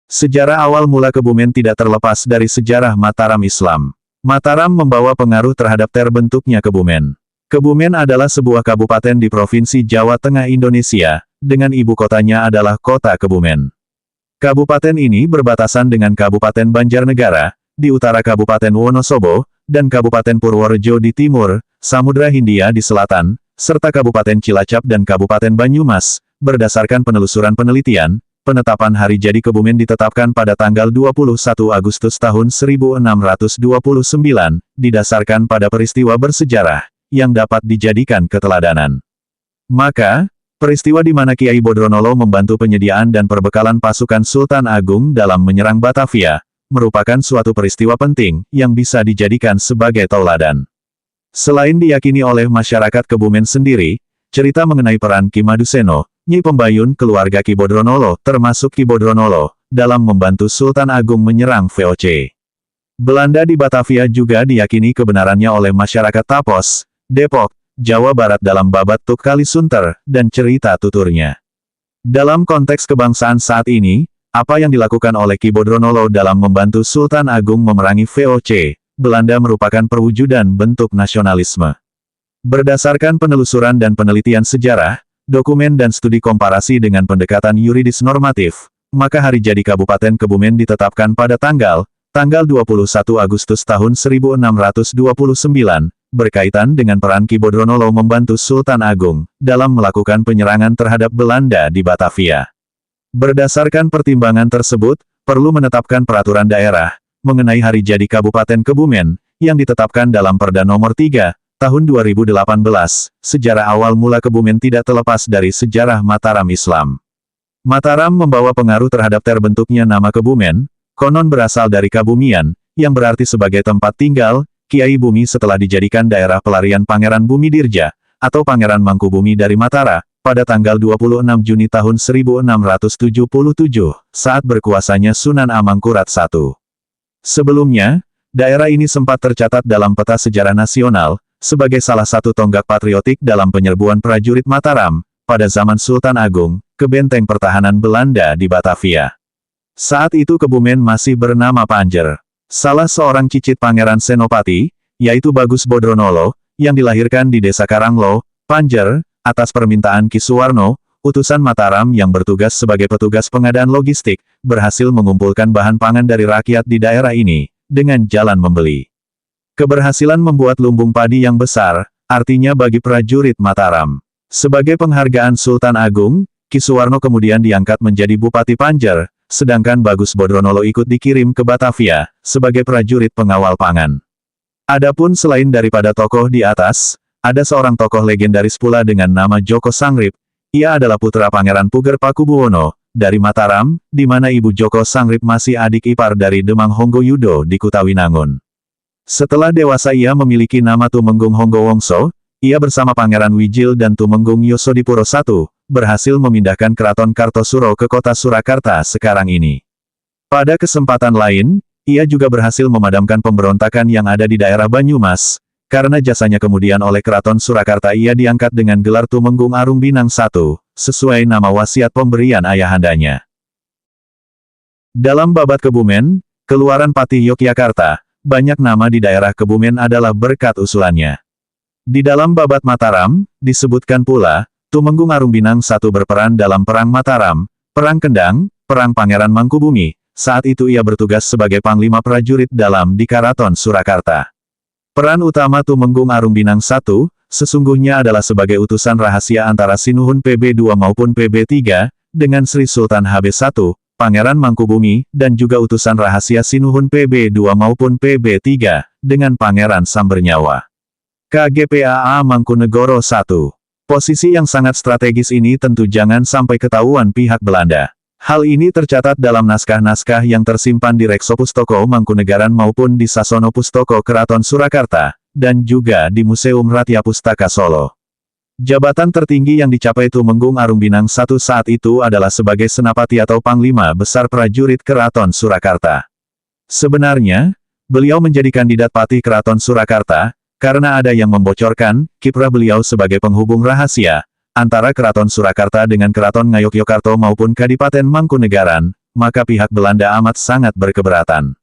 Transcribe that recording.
Sejarah awal mula Kebumen tidak terlepas dari sejarah Mataram Islam. Mataram membawa pengaruh terhadap terbentuknya Kebumen. Kebumen adalah sebuah kabupaten di Provinsi Jawa Tengah Indonesia, dengan ibu kotanya adalah Kota Kebumen. Kabupaten ini berbatasan dengan Kabupaten Banjarnegara, di utara Kabupaten Wonosobo, dan Kabupaten Purworejo di timur, Samudra Hindia di selatan, serta Kabupaten Cilacap dan Kabupaten Banyumas. Berdasarkan penelusuran penelitian, penetapan hari jadi Kebumen ditetapkan pada tanggal 21 Agustus tahun 1629, didasarkan pada peristiwa bersejarah, yang dapat dijadikan keteladanan. Maka, peristiwa di mana Kiai Bodronolo membantu penyediaan dan perbekalan pasukan Sultan Agung dalam menyerang Batavia, merupakan suatu peristiwa penting, yang bisa dijadikan sebagai tauladan. Selain diyakini oleh masyarakat Kebumen sendiri, cerita mengenai peran Ki Maduseno, Nyi Pembayun keluarga Ki Bodronolo, termasuk Ki Bodronolo, dalam membantu Sultan Agung menyerang VOC Belanda di Batavia juga diyakini kebenarannya oleh masyarakat Tapos, Depok, Jawa Barat dalam babat Tuk Kalisunter, dan cerita tuturnya. Dalam konteks kebangsaan saat ini, apa yang dilakukan oleh Ki Bodronolo dalam membantu Sultan Agung memerangi VOC Belanda merupakan perwujudan bentuk nasionalisme. Berdasarkan penelusuran dan penelitian sejarah, dokumen dan studi komparasi dengan pendekatan yuridis normatif, maka hari jadi Kabupaten Kebumen ditetapkan pada tanggal 21 Agustus tahun 1629, berkaitan dengan peran Ki Bodronolo membantu Sultan Agung, dalam melakukan penyerangan terhadap Belanda di Batavia. Berdasarkan pertimbangan tersebut, perlu menetapkan peraturan daerah, mengenai hari jadi Kabupaten Kebumen, yang ditetapkan dalam Perda Nomor 3, Tahun 2018, sejarah awal mula Kebumen tidak terlepas dari sejarah Mataram Islam. Mataram membawa pengaruh terhadap terbentuknya nama Kebumen, konon berasal dari Kabumian, yang berarti sebagai tempat tinggal, Kiai Bumi setelah dijadikan daerah pelarian Pangeran Bumi Dirja, atau Pangeran Mangkubumi dari Matara, pada tanggal 26 Juni tahun 1677, saat berkuasanya Sunan Amangkurat I. Sebelumnya, daerah ini sempat tercatat dalam peta sejarah nasional, sebagai salah satu tonggak patriotik dalam penyerbuan prajurit Mataram, pada zaman Sultan Agung, ke benteng pertahanan Belanda di Batavia. Saat itu Kebumen masih bernama Panjer. Salah seorang cicit Pangeran Senopati, yaitu Bagus Bodronolo, yang dilahirkan di desa Karanglo, Panjer, atas permintaan Ki Suwarno, utusan Mataram yang bertugas sebagai petugas pengadaan logistik, berhasil mengumpulkan bahan pangan dari rakyat di daerah ini, dengan jalan membeli. Keberhasilan membuat lumbung padi yang besar, artinya bagi prajurit Mataram. Sebagai penghargaan Sultan Agung, Ki Suwarno kemudian diangkat menjadi Bupati Panjer, sedangkan Bagus Bodronolo ikut dikirim ke Batavia, sebagai prajurit pengawal pangan. Adapun selain daripada tokoh di atas, ada seorang tokoh legendaris pula dengan nama Joko Sangrip. Ia adalah putra Pangeran Puger Pakubuwono, dari Mataram, di mana ibu Joko Sangrip masih adik ipar dari Demang Honggowudo di Kutawinangun. Setelah dewasa ia memiliki nama Tumenggung Honggowongso, ia bersama Pangeran Wijil dan Tumenggung Yosodipuro I, berhasil memindahkan Keraton Kartosuro ke kota Surakarta sekarang ini. Pada kesempatan lain, ia juga berhasil memadamkan pemberontakan yang ada di daerah Banyumas, karena jasanya kemudian oleh Keraton Surakarta ia diangkat dengan gelar Tumenggung Arung Binang I, sesuai nama wasiat pemberian ayahandanya. Dalam babat Kebumen, Keluaran Patih Yogyakarta, banyak nama di daerah Kebumen adalah berkat usulannya. Di dalam babat Mataram, disebutkan pula, Tumenggung Arung Binang I berperan dalam Perang Mataram, Perang Kendang, Perang Pangeran Mangkubumi, saat itu ia bertugas sebagai Panglima Prajurit dalam di Karaton Surakarta. Peran utama Tumenggung Arung Binang I, sesungguhnya adalah sebagai utusan rahasia antara Sinuhun PB2 maupun PB3, dengan Sri Sultan HB1, Pangeran Mangkubumi, dan juga utusan rahasia Sinuhun PB2 maupun PB3, dengan Pangeran Sambernyawa. KGPAA Mangkunegoro I. Posisi yang sangat strategis ini tentu jangan sampai ketahuan pihak Belanda. Hal ini tercatat dalam naskah-naskah yang tersimpan di Reksopustoko Mangkunegaran maupun di Sasono Pustoko Keraton Surakarta, dan juga di Museum Ratya Pustaka Solo. Jabatan tertinggi yang dicapai Tumenggung Arung Binang I saat itu adalah sebagai Senapati atau Panglima Besar Prajurit Keraton Surakarta. Sebenarnya, beliau menjadi kandidat Patih Keraton Surakarta, karena ada yang membocorkan, kiprah beliau sebagai penghubung rahasia, antara Keraton Surakarta dengan Keraton Ngayogyakarta maupun Kadipaten Mangkunegaran, maka pihak Belanda amat sangat berkeberatan.